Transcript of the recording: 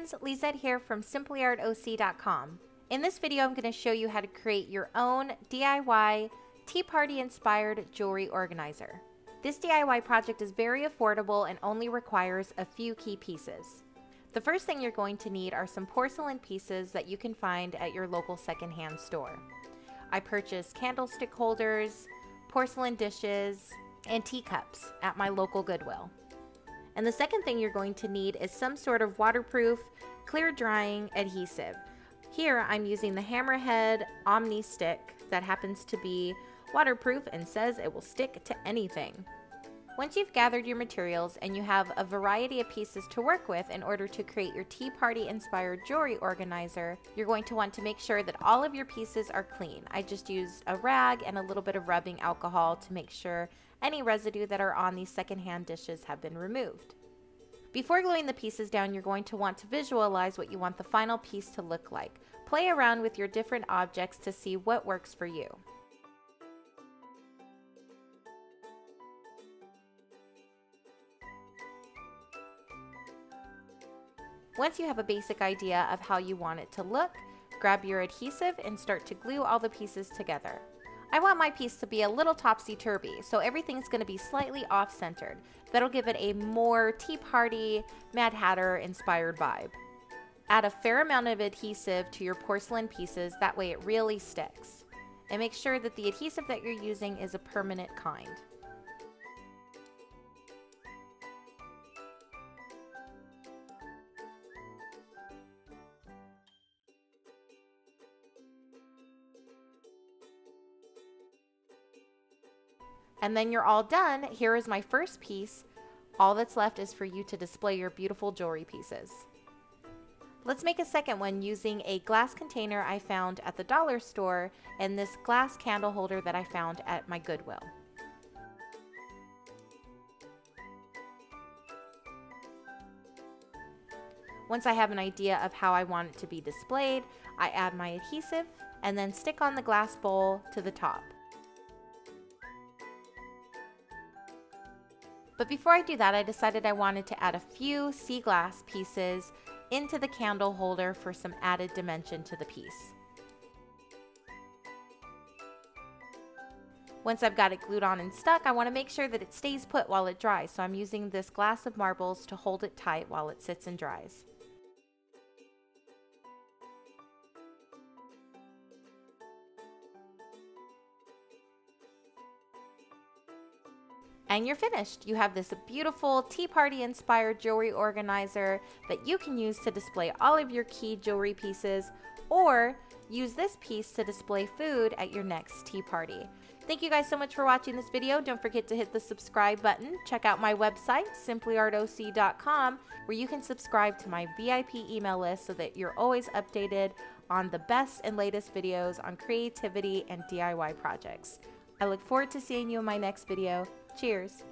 friends, Lizette here from simplyartoc.com. In this video, I'm going to show you how to create your own DIY tea party inspired jewelry organizer. This DIY project is very affordable and only requires a few key pieces. The first thing you're going to need are some porcelain pieces that you can find at your local secondhand store. I purchased candlestick holders, porcelain dishes, and teacups at my local Goodwill. And the second thing you're going to need is some sort of waterproof, clear drying adhesive. Here I'm using the Hammerhead Omni Stick that happens to be waterproof and says it will stick to anything. Once you've gathered your materials and you have a variety of pieces to work with in order to create your tea party inspired jewelry organizer, you're going to want to make sure that all of your pieces are clean. I just used a rag and a little bit of rubbing alcohol to make sure any residue that are on these secondhand dishes have been removed. Before gluing the pieces down, you're going to want to visualize what you want the final piece to look like. Play around with your different objects to see what works for you. Once you have a basic idea of how you want it to look, grab your adhesive and start to glue all the pieces together. I want my piece to be a little topsy-turvy, so everything's going to be slightly off-centered. That'll give it a more Tea Party, Mad Hatter inspired vibe. Add a fair amount of adhesive to your porcelain pieces, that way it really sticks. And make sure that the adhesive that you're using is a permanent kind. And then you're all done. Here is my first piece. All that's left is for you to display your beautiful jewelry pieces. Let's make a second one using a glass container I found at the dollar store and this glass candle holder that I found at my Goodwill. Once I have an idea of how I want it to be displayed, I add my adhesive and then stick on the glass bowl to the top. But before I do that, I decided I wanted to add a few sea glass pieces into the candle holder for some added dimension to the piece. Once I've got it glued on and stuck, I want to make sure that it stays put while it dries, so I'm using this glass of marbles to hold it tight while it sits and dries. And you're finished. You have this beautiful tea party inspired jewelry organizer that you can use to display all of your key jewelry pieces, or use this piece to display food at your next tea party. Thank you guys so much for watching this video. Don't forget to hit the subscribe button. Check out my website, simplyartoc.com, where you can subscribe to my VIP email list so that you're always updated on the best and latest videos on creativity and DIY projects. I look forward to seeing you in my next video. Cheers!